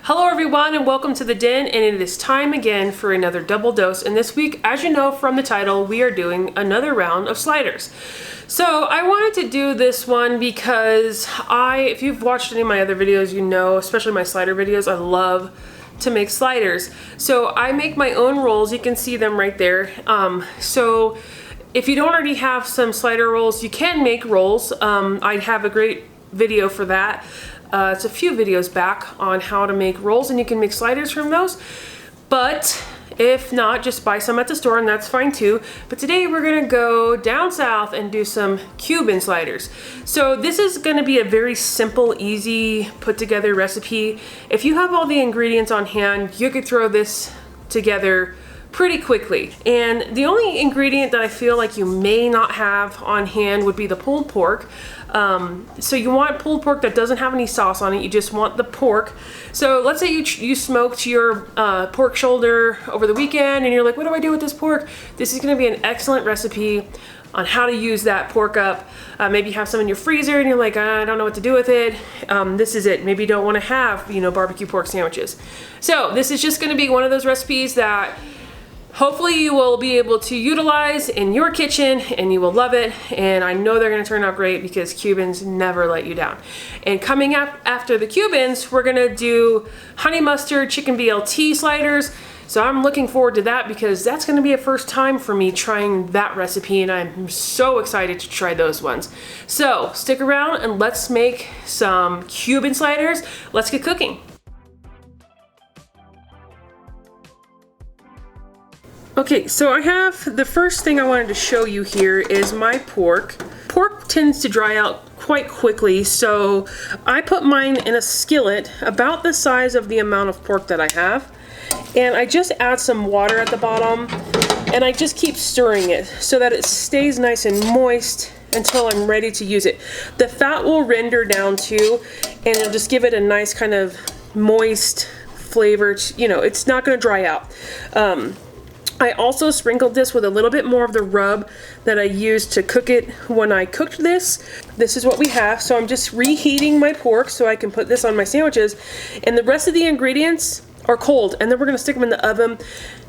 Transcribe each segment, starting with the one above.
Hello everyone and welcome to the Den, and it is time again for another double dose. And this week, as you know from the title, we are doing another round of sliders. So I wanted to do this one because if you've watched any of my other videos, you know, especially my slider videos, I love to make sliders. So I make my own rolls. You can see them right there. So if you don't already have some slider rolls, you can make rolls. I have a great video for that. It's a few videos back on how to make rolls, and you can make sliders from those. But if not, just buy some at the store and that's fine too. But today we're gonna go down south and do some Cuban sliders. So this is gonna be a very simple, easy, put together recipe. If you have all the ingredients on hand, you could throw this together pretty quickly. And the only ingredient that I feel like you may not have on hand would be the pulled pork. So you want pulled pork that doesn't have any sauce on it. You just want the pork. So let's say you smoked your pork shoulder over the weekend and you're like, what do I do with this pork? This is going to be an excellent recipe on how to use that pork up. Maybe you have some in your freezer and you're like, I don't know what to do with it. This is it. Maybe you don't want to have, barbecue pork sandwiches. So this is just going to be one of those recipes that hopefully you will be able to utilize in your kitchen and you will love it. And I know they're gonna turn out great because Cubans never let you down. And coming up after the Cubans, we're gonna do honey mustard chicken BLT sliders. So I'm looking forward to that because that's gonna be a first time for me trying that recipe, and I'm so excited to try those ones. So stick around and let's make some Cuban sliders. Let's get cooking. Okay, so I have, the first thing I wanted to show you here is my pork. Pork tends to dry out quite quickly, so I put mine in a skillet about the size of the amount of pork that I have. And I just add some water at the bottom, and I just keep stirring it so that it stays nice and moist until I'm ready to use it. The fat will render down too, and it'll just give it a nice kind of moist flavor. It's not gonna dry out. I also sprinkled this with a little bit more of the rub that I used to cook it when I cooked this. This is what we have. So I'm just reheating my pork so I can put this on my sandwiches. And the rest of the ingredients are cold. And then we're going to stick them in the oven,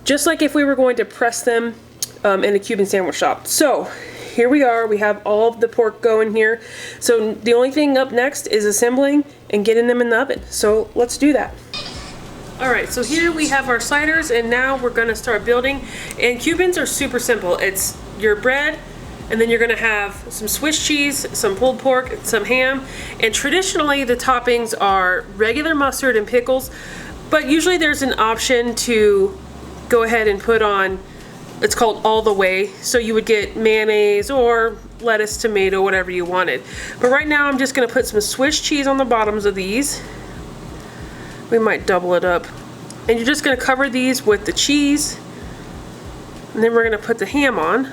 just like if we were going to press them in a Cuban sandwich shop. So here we are. We have all of the pork going here. So the only thing up next is assembling and getting them in the oven. So let's do that. Alright, so here we have our sliders, and now we're going to start building. And Cubans are super simple. It's your bread, and then you're going to have some Swiss cheese, some pulled pork, some ham. And traditionally the toppings are regular mustard and pickles, but usually there's an option to go ahead and put on, it's called all the way. So you would get mayonnaise or lettuce, tomato, whatever you wanted. But right now I'm just going to put some Swiss cheese on the bottoms of these. We might double it up. And you're just going to cover these with the cheese. And then we're going to put the ham on.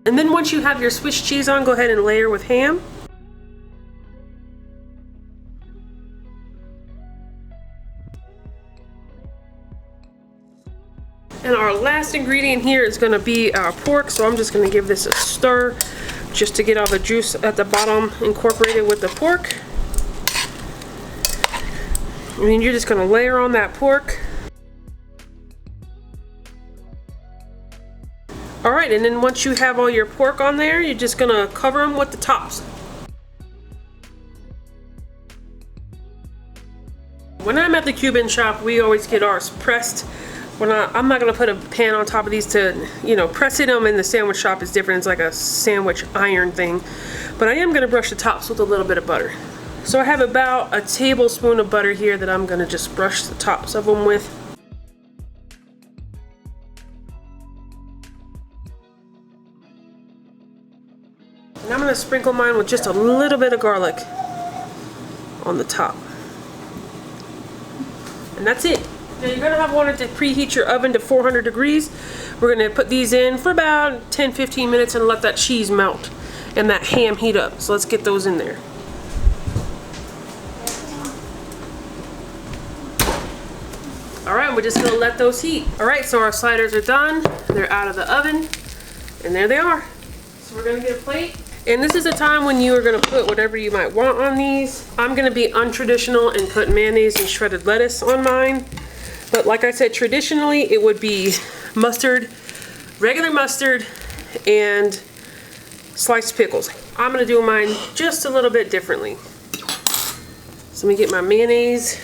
And then once you have your Swiss cheese on, go ahead and layer with ham. And our last ingredient here is going to be our pork. So I'm just going to give this a stir, just to get all the juice at the bottom incorporated with the pork. And then you're just going to layer on that pork. Alright, and then once you have all your pork on there, you're just going to cover them with the tops. When I'm at the Cuban shop, we always get ours pressed. I'm not going to put a pan on top of these to, pressing them in the sandwich shop is different. It's like a sandwich iron thing. But I am going to brush the tops with a little bit of butter. So I have about a tablespoon of butter here that I'm going to just brush the tops of them with. And I'm going to sprinkle mine with just a little bit of garlic on the top. And that's it. Now you're going to want to preheat your oven to 400 degrees. We're going to put these in for about 10-15 minutes and let that cheese melt and that ham heat up. So let's get those in there. Alright, we're just going to let those heat. Alright, so our sliders are done. They're out of the oven. And there they are. So we're going to get a plate. And this is a time when you are gonna put whatever you might want on these. I'm gonna be untraditional and put mayonnaise and shredded lettuce on mine. But like I said, traditionally it would be mustard, regular mustard, and sliced pickles. I'm gonna do mine just a little bit differently. So let me get my mayonnaise,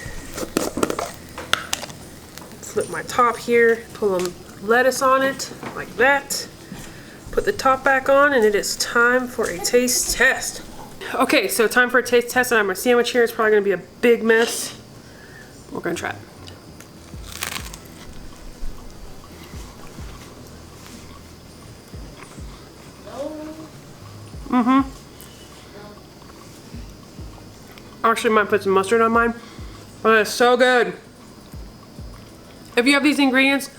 flip my top here, pull a lettuce on it like that, put the top back on, and it is time for a taste test. Okay, so time for a taste test. I have my sandwich here. It's probably gonna be a big mess. We're gonna try it. Actually, might put some mustard on mine, but it's so good. If you have these ingredients,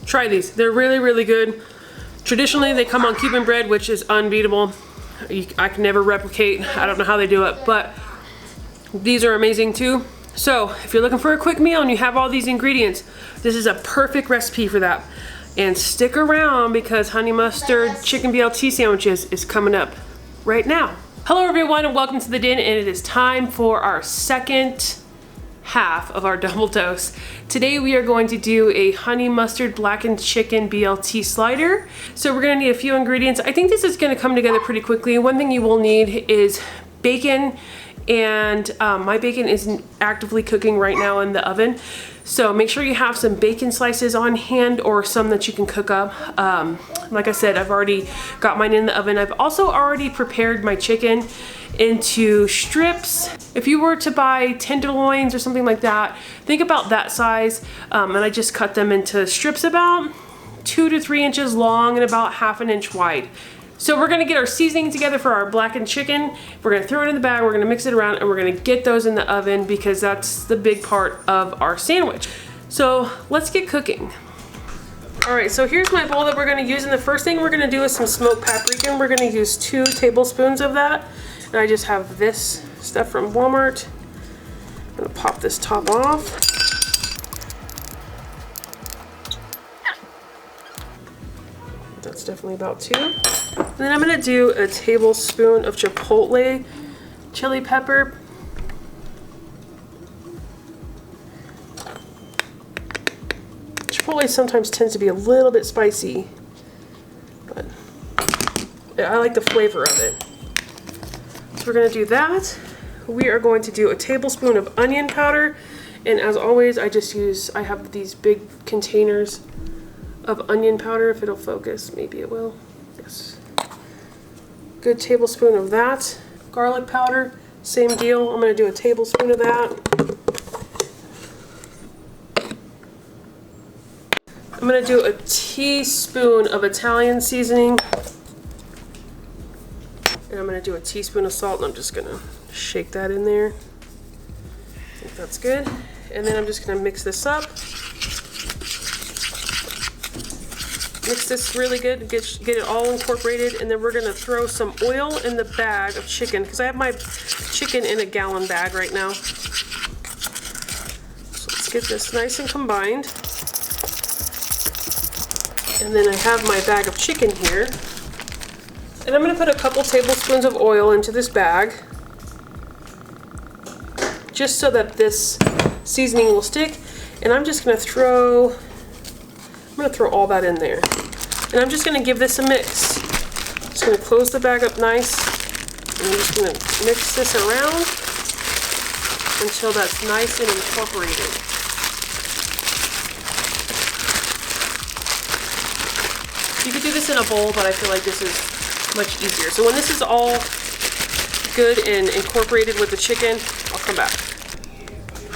try these. They're really, really good. Traditionally, they come on Cuban bread, which is unbeatable. I can never replicate. I don't know how they do it, but these are amazing too. So if you're looking for a quick meal and you have all these ingredients, this is a perfect recipe for that. And stick around because honey mustard chicken BLT sandwiches is coming up right now. Hello everyone and welcome to the den, and it is time for our second half of our double dose. Today we are going to do a honey mustard blackened chicken BLT slider. So we're gonna need a few ingredients. I think this is gonna come together pretty quickly. One thing you will need is bacon, and my bacon isn't actively cooking right now in the oven. So make sure you have some bacon slices on hand or some that you can cook up. Like I said, I've already got mine in the oven. I've also already prepared my chicken into strips. If you were to buy tenderloins or something like that, think about that size. And I just cut them into strips about 2 to 3 inches long and about 1/2 inch wide. So we're gonna get our seasoning together for our blackened chicken. We're gonna throw it in the bag, we're gonna mix it around, and we're gonna get those in the oven because that's the big part of our sandwich. So let's get cooking. All right, so here's my bowl that we're gonna use, and the first thing we're gonna do is some smoked paprika, and we're gonna use 2 tablespoons of that. And I just have this stuff from Walmart. I'm gonna pop this top off. That's definitely about 2. And then I'm gonna do a tablespoon of chipotle chili pepper. Chipotle sometimes tends to be a little bit spicy, but I like the flavor of it. So we're gonna do that. We are going to do a tablespoon of onion powder, and as always, I have these big containers of onion powder. If it'll focus, maybe it will. Yes. Good tablespoon of that. Garlic powder, same deal. I'm gonna do a tablespoon of that. I'm gonna do a teaspoon of Italian seasoning. And I'm gonna do a teaspoon of salt, and I'm just gonna shake that in there. I think that's good. And then I'm just gonna mix this up. Mix this really good, get it all incorporated, and then we're gonna throw some oil in the bag of chicken because I have my chicken in a gallon bag right now. So let's get this nice and combined. And then I have my bag of chicken here. And I'm gonna put a couple tablespoons of oil into this bag just so that this seasoning will stick. And I'm just gonna throw all that in there. And I'm just gonna give this a mix. Just gonna close the bag up nice. And I'm just gonna mix this around until that's nice and incorporated. You could do this in a bowl, but I feel like this is much easier. So when this is all good and incorporated with the chicken, I'll come back.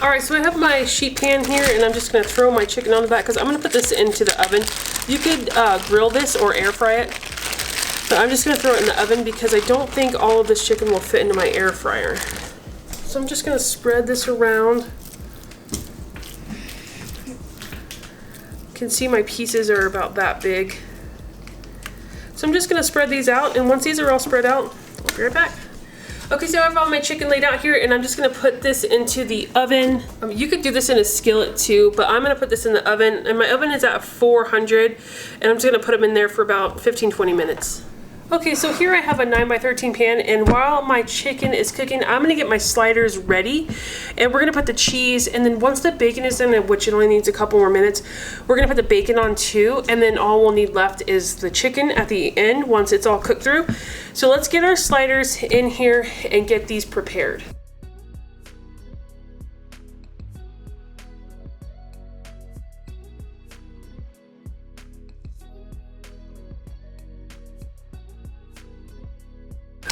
All right, so I have my sheet pan here, and I'm just gonna throw my chicken onto that because I'm gonna put this into the oven. You could grill this or air fry it, but I'm just gonna throw it in the oven because I don't think all of this chicken will fit into my air fryer. So I'm just gonna spread this around. You can see my pieces are about that big. So I'm just gonna spread these out, and once these are all spread out, I'll be right back. Okay, so I have all my chicken laid out here, and I'm just gonna put this into the oven. You could do this in a skillet too, but I'm gonna put this in the oven, and my oven is at 400, and I'm just gonna put them in there for about 15-20 minutes. Okay, so here I have a 9x13 pan, and while my chicken is cooking, I'm gonna get my sliders ready, and we're gonna put the cheese, and then once the bacon is done, which it only needs a couple more minutes, we're gonna put the bacon on too, and then all we'll need left is the chicken at the end once it's all cooked through. So let's get our sliders in here and get these prepared.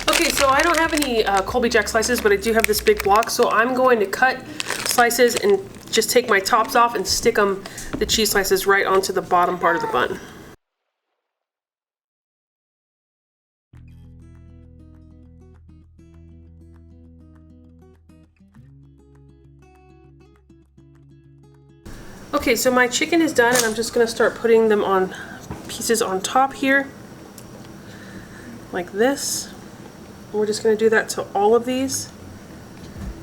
Okay, so I don't have any Colby Jack slices, but I do have this big block, so I'm going to cut slices and just take my tops off and stick the cheese slices right onto the bottom part of the bun. Okay, so my chicken is done, and I'm just going to start putting them on pieces on top here, like this. We're just going to do that to all of these.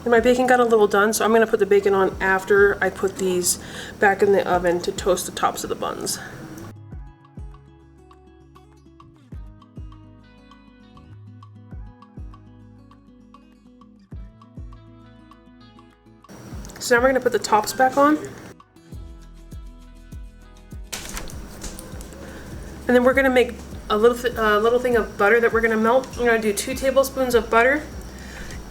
And my bacon got a little done, so I'm going to put the bacon on after I put these back in the oven to toast the tops of the buns. So now we're going to put the tops back on. And then we're going to make a little thing of butter that we're going to melt. I'm going to do 2 tablespoons of butter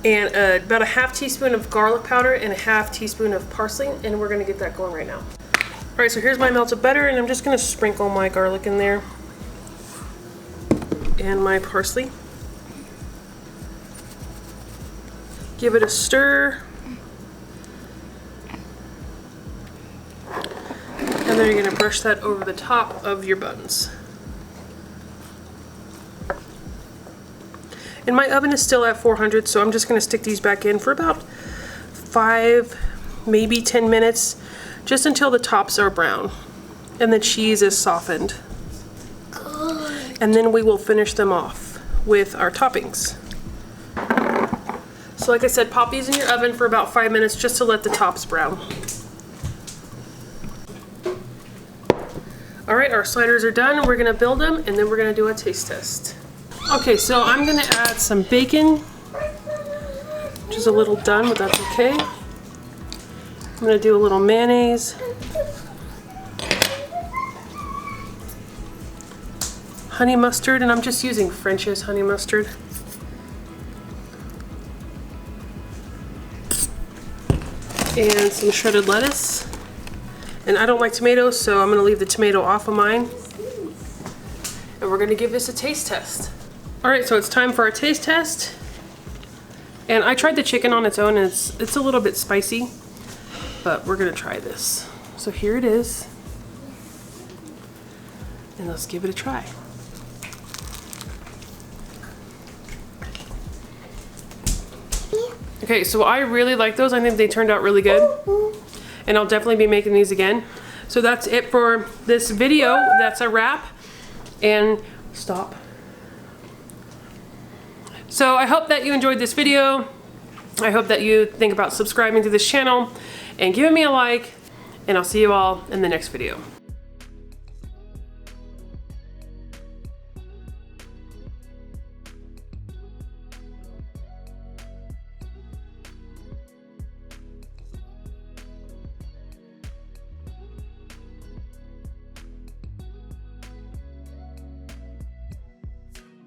and about a half teaspoon of garlic powder and a half teaspoon of parsley, and we're going to get that going right now. Alright, so here's my melted butter, and I'm just going to sprinkle my garlic in there and my parsley. Give it a stir. And then you're going to brush that over the top of your buns. And my oven is still at 400, so I'm just going to stick these back in for about 5, maybe 10 minutes, just until the tops are brown and the cheese is softened. Good. And then we will finish them off with our toppings. So like I said, pop these in your oven for about 5 minutes just to let the tops brown. Alright, our sliders are done. We're going to build them, and then we're going to do a taste test. Okay, so I'm going to add some bacon, which is a little done, but that's okay. I'm going to do a little mayonnaise, honey mustard, and I'm just using French's honey mustard. And some shredded lettuce. And I don't like tomatoes, so I'm going to leave the tomato off of mine. And we're going to give this a taste test. Alright, so it's time for our taste test. And I tried the chicken on its own, and it's a little bit spicy, but we're going to try this. So here it is. And let's give it a try. Okay, so I really like those. I think they turned out really good. And I'll definitely be making these again. So that's it for this video. That's a wrap. And stop. So I hope that you enjoyed this video. I hope that you think about subscribing to this channel and giving me a like. And I'll see you all in the next video.